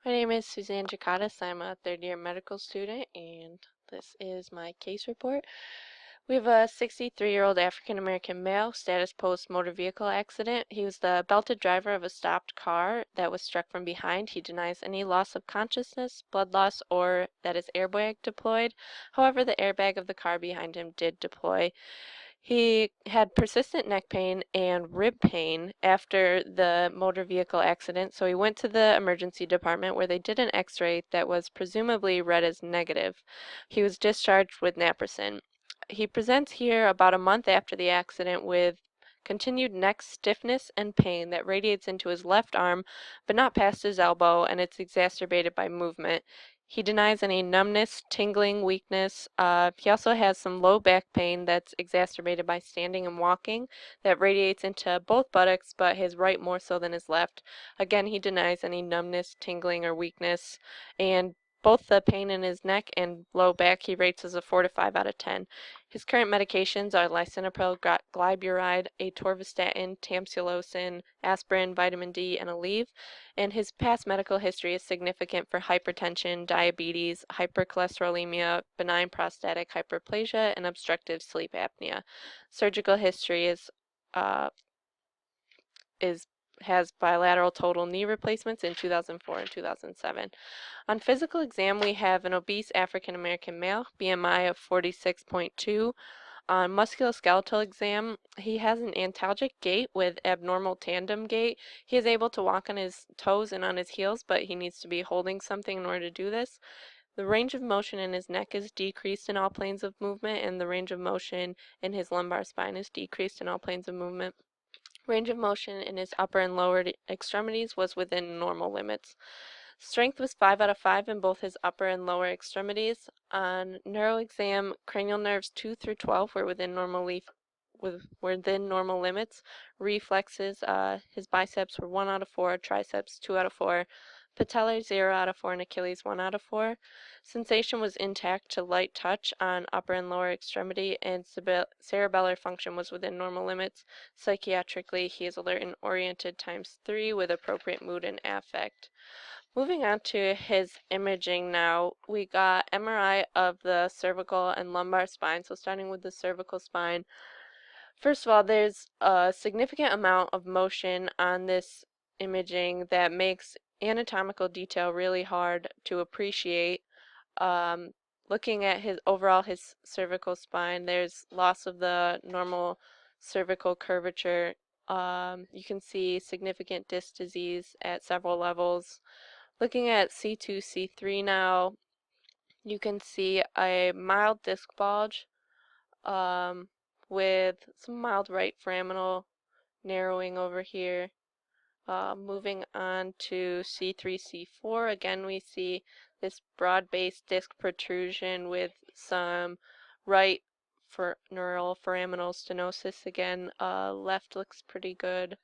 My name is Suzanne Jokajtys. I'm a third-year medical student, and this is my case report. We have a 63-year-old African-American male, status post-motor vehicle accident. He was the belted driver of a stopped car that was struck from behind. He denies any loss of consciousness, blood loss, or that his airbag deployed. However, the airbag of the car behind him did deploy. He had persistent neck pain and rib pain after the motor vehicle accident, so he went to the emergency department where they did an x-ray that was presumably read as negative. He was discharged with naproxen. He presents here about a month after the accident with continued neck stiffness and pain that radiates into his left arm, but not past his elbow, and it's exacerbated by movement. He denies any numbness, tingling, weakness. He also has some low back pain that's exacerbated by standing and walking that radiates into both buttocks, but his right more so than his left. Again, he denies any numbness, tingling, or weakness, and both the pain in his neck and low back he rates as a 4 to 5 out of 10. His current medications are lisinopril, glyburide, atorvastatin, tamsulosin, aspirin, vitamin D, and Aleve. And his past medical history is significant for hypertension, diabetes, hypercholesterolemia, benign prostatic hyperplasia, and obstructive sleep apnea. Surgical history uh, has bilateral total knee replacements in 2004 and 2007. On physical exam, we have an obese African American male, BMI of 46.2. On musculoskeletal exam, he has an antalgic gait with abnormal tandem gait. He is able to walk on his toes and on his heels, but he needs to be holding something in order to do this. The range of motion in his neck is decreased in all planes of movement, and the range of motion in his lumbar spine is decreased in all planes of movement. Range of motion in his upper and lower extremities was within normal limits. Strength was 5 out of 5 in both his upper and lower extremities. On neuro exam, cranial nerves 2 through 12 were within normal limits. Reflexes, his biceps were 1 out of 4, triceps 2 out of 4, patellar 0 out of 4, and Achilles 1 out of 4. Sensation was intact to light touch on upper and lower extremity, and cerebellar function was within normal limits. Psychiatrically, he is alert and oriented ×3 with appropriate mood and affect. Moving on to his imaging now, we got MRI of the cervical and lumbar spine. So starting with the cervical spine, first of all, there's a significant amount of motion on this imaging that makes anatomical detail really hard to appreciate. Looking at his cervical spine, there's loss of the normal cervical curvature. You can see significant disc disease at several levels. Looking at C2, C3 now, you can see a mild disc bulge with some mild right foraminal narrowing over here. Moving on to C3, C4, again we see this broad-based disc protrusion with some right for neural foraminal stenosis again. Left looks pretty good.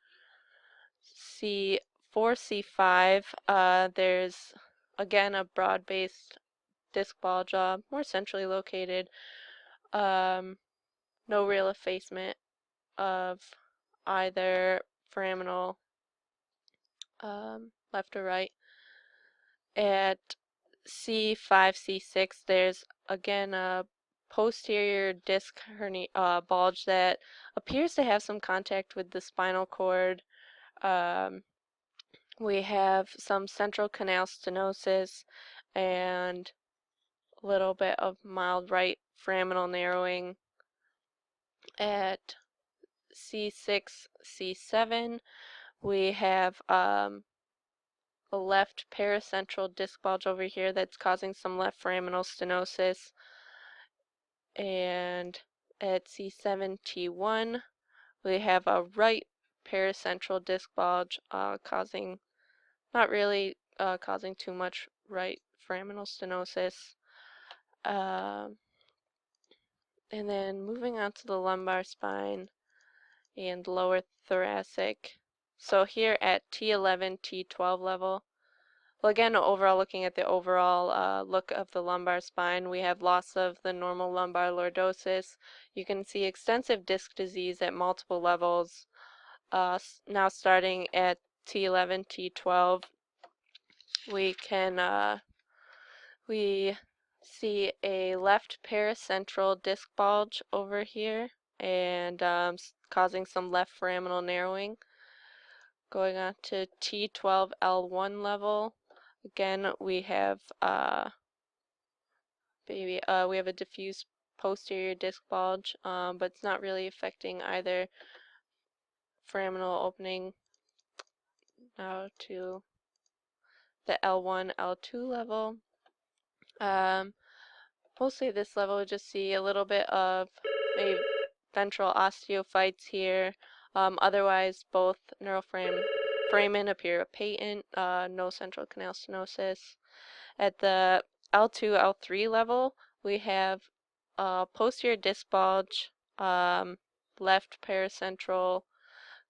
C4, C5, there's again a broad-based disc bulge, more centrally located. No real effacement of either foraminal left or right. At C5, C6, there's again a posterior disc bulge that appears to have some contact with the spinal cord. We have some central canal stenosis and a little bit of mild right foraminal narrowing. At C6, C7, we have a left paracentral disc bulge over here that's causing some left foraminal stenosis. And at C7, T1, we have a right paracentral disc bulge causing too much right foraminal stenosis. And then moving on to the lumbar spine and lower thoracic. So here at T11, T12 level, well again, overall looking at the overall look of the lumbar spine, we have loss of the normal lumbar lordosis. You can see extensive disc disease at multiple levels. Now starting at T11, T12, we see a left paracentral disc bulge over here and causing some left foraminal narrowing. Going on to T12L1 level, again we have we have a diffuse posterior disc bulge, but it's not really affecting either foraminal opening. Now to the L1, L2 level. Mostly this level, we just see a little bit of maybe ventral osteophytes here. Otherwise, both foramen appear patent, no central canal stenosis. At the L2, L3 level, we have posterior disc bulge, left paracentral,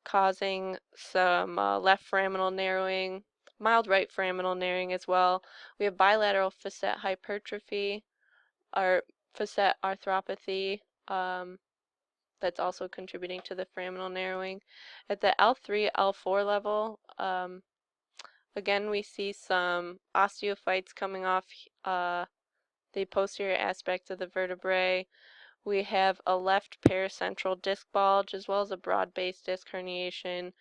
causing some left foraminal narrowing, mild right foraminal narrowing as well. We have bilateral facet hypertrophy, or facet arthropathy, that's also contributing to the foraminal narrowing. At the L3, L4 level, again we see some osteophytes coming off the posterior aspect of the vertebrae. We have a left paracentral disc bulge as well as a broad-based disc herniation.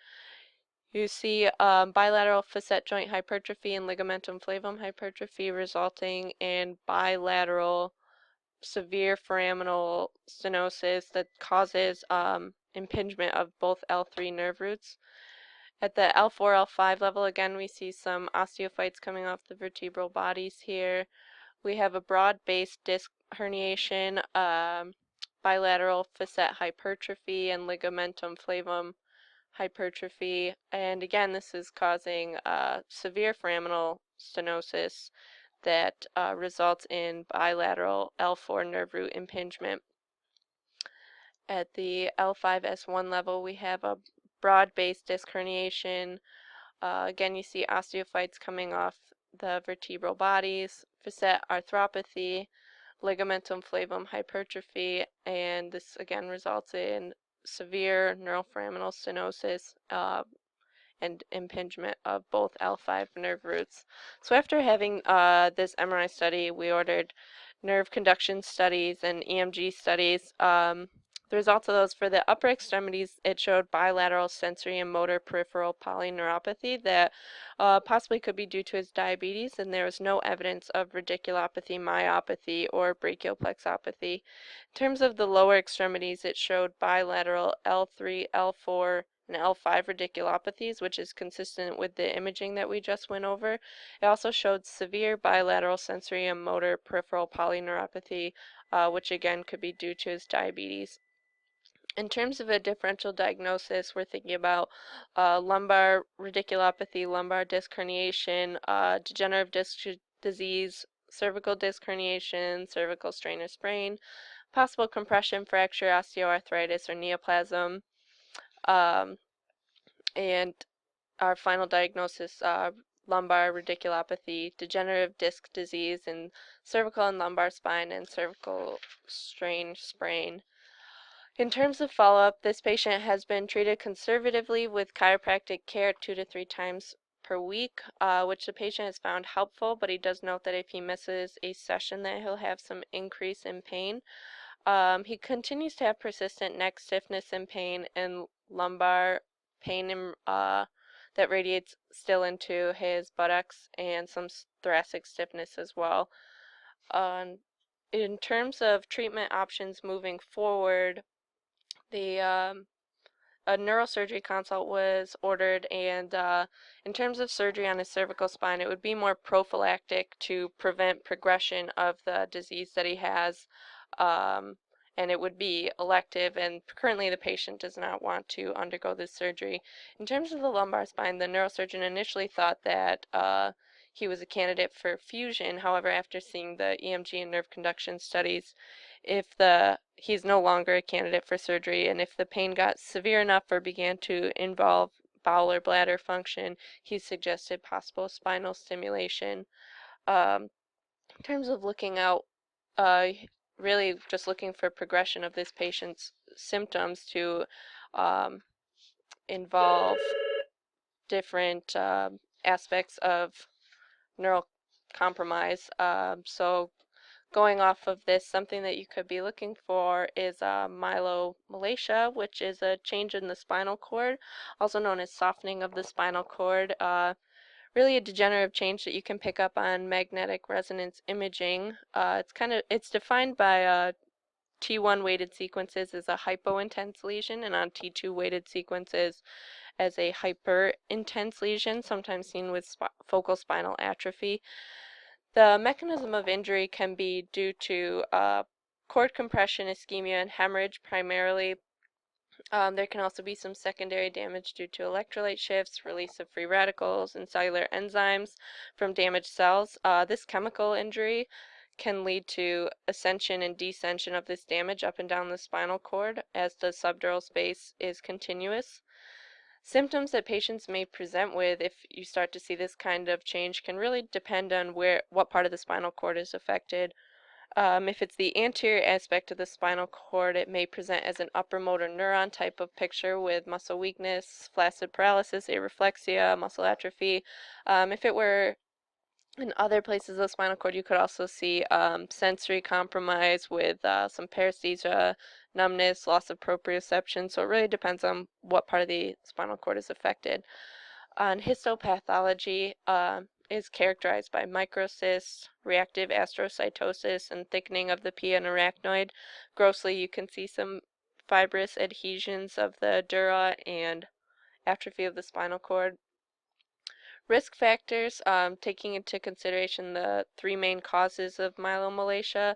You see bilateral facet joint hypertrophy and ligamentum flavum hypertrophy resulting in bilateral severe foraminal stenosis that causes impingement of both L3 nerve roots. At the L4, L5 level, again, we see some osteophytes coming off the vertebral bodies here. We have a broad-based disc herniation, bilateral facet hypertrophy, and ligamentum flavum hypertrophy. And again, this is causing severe foraminal stenosis that results in bilateral L4 nerve root impingement. At the L5S1 level, we have a broad-based disc herniation. Again, you see osteophytes coming off the vertebral bodies, facet arthropathy, ligamentum flavum hypertrophy, and this again results in severe neuroforaminal stenosis and impingement of both L5 nerve roots. So after having this MRI study, we ordered nerve conduction studies and EMG studies. The results of those, for the upper extremities, it showed bilateral sensory and motor peripheral polyneuropathy that possibly could be due to his diabetes, and there was no evidence of radiculopathy, myopathy, or brachial plexopathy. In terms of the lower extremities, it showed bilateral L3, L4, and L5 radiculopathies, which is consistent with the imaging that we just went over. It also showed severe bilateral sensory and motor peripheral polyneuropathy, which again could be due to his diabetes. In terms of a differential diagnosis, we're thinking about lumbar radiculopathy, lumbar disc herniation, degenerative disc disease, cervical disc herniation, cervical strain or sprain, possible compression fracture, osteoarthritis, or neoplasm. And our final diagnosis, lumbar radiculopathy, degenerative disc disease, and cervical and lumbar spine, and cervical strain sprain. In terms of follow-up, this patient has been treated conservatively with chiropractic care 2 to 3 times per week, which the patient has found helpful, but he does note that if he misses a session that he'll have some increase in pain. He continues to have persistent neck stiffness and pain, and lumbar pain that radiates still into his buttocks, and some thoracic stiffness as well. In terms of treatment options moving forward, a neurosurgery consult was ordered, and in terms of surgery on his cervical spine, it would be more prophylactic to prevent progression of the disease that he has, and it would be elective, and currently the patient does not want to undergo this surgery. In terms of the lumbar spine, the neurosurgeon initially thought that he was a candidate for fusion. However, after seeing the EMG and nerve conduction studies, he's no longer a candidate for surgery, and if the pain got severe enough or began to involve bowel or bladder function, he suggested possible spinal stimulation. In terms of looking out, really just looking for progression of this patient's symptoms to involve different aspects of neural compromise. So going off of this, something that you could be looking for is myelomalacia, which is a change in the spinal cord, also known as softening of the spinal cord. Really a degenerative change that you can pick up on magnetic resonance imaging. It's defined by T1 weighted sequences as a hypointense lesion, and on T2 weighted sequences as a hyperintense lesion, sometimes seen with focal spinal atrophy. The mechanism of injury can be due to cord compression, ischemia, and hemorrhage primarily. There can also be some secondary damage due to electrolyte shifts, release of free radicals, and cellular enzymes from damaged cells. This chemical injury can lead to ascension and descension of this damage up and down the spinal cord as the subdural space is continuous. Symptoms that patients may present with if you start to see this kind of change can really depend on what part of the spinal cord is affected. If it's the anterior aspect of the spinal cord, it may present as an upper motor neuron type of picture with muscle weakness, flaccid paralysis, areflexia, muscle atrophy. If it were in other places of the spinal cord, you could also see sensory compromise with some paresthesia, numbness, loss of proprioception. So it really depends on what part of the spinal cord is affected. Histopathology is characterized by microcysts, reactive astrocytosis, and thickening of the pia and arachnoid. Grossly, you can see some fibrous adhesions of the dura and atrophy of the spinal cord. Risk factors, taking into consideration the three main causes of myelomalacia: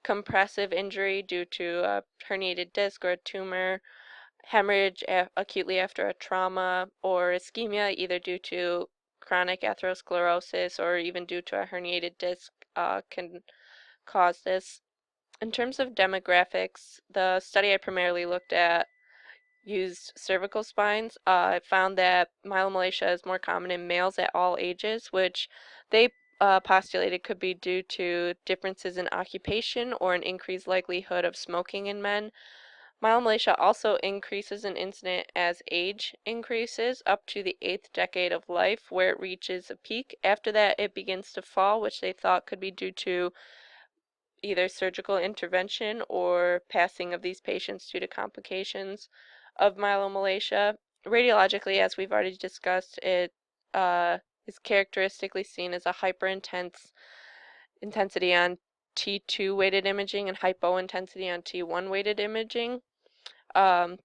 compressive injury due to a herniated disc or a tumor, hemorrhage acutely after a trauma, or ischemia either due to chronic atherosclerosis or even due to a herniated disc can cause this. In terms of demographics, the study I primarily looked at used cervical spines. It found that myelomalacia is more common in males at all ages, which they postulated could be due to differences in occupation or an increased likelihood of smoking in men. Myelomalacia also increases in incidence as age increases up to the 8th decade of life, where it reaches a peak. After that, it begins to fall, which they thought could be due to either surgical intervention or passing of these patients due to complications of myelomalacia. Radiologically, as we've already discussed, it is characteristically seen as a hyperintense intensity on T2 weighted imaging and hypointensity on T1 weighted imaging. Um,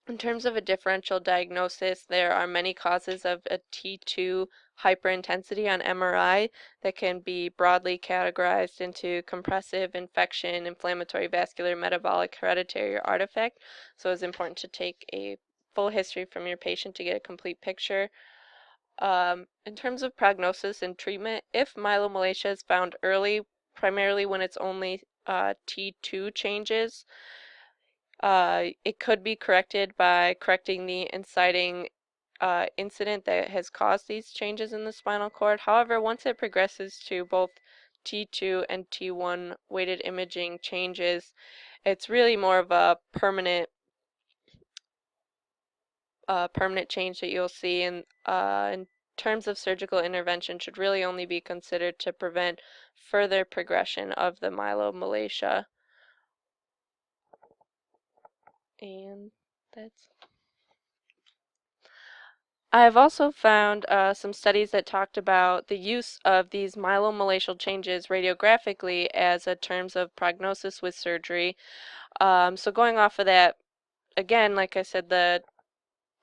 in terms of a differential diagnosis, there are many causes of a T2 hyperintensity on MRI that can be broadly categorized into compressive, infection, inflammatory, vascular, metabolic, hereditary, or artifact. So it's important to take a full history from your patient to get a complete picture. In terms of prognosis and treatment, if myelomalacia is found early, primarily when it's only T2 changes, it could be corrected by correcting the inciting incident that has caused these changes in the spinal cord. However, once it progresses to both T2 and T1 weighted imaging changes, it's really more of a permanent change that you'll see, and in terms of surgical intervention should really only be considered to prevent further progression of the myelomalacia. And that's I've also found some studies that talked about the use of these myelomalacial changes radiographically as a terms of prognosis with surgery. So going off of that, again, like I said, the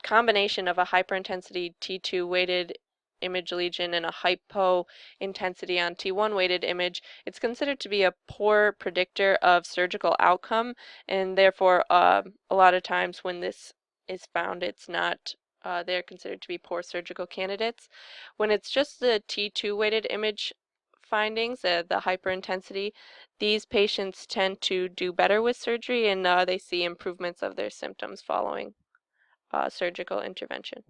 combination of a hyperintensity T2 weighted image lesion and a hypo-intensity on T1 weighted image, it's considered to be a poor predictor of surgical outcome, and therefore a lot of times when this is found, it's not they're considered to be poor surgical candidates. When it's just the T2 weighted image findings, the hyperintensity, these patients tend to do better with surgery, and they see improvements of their symptoms following surgical intervention.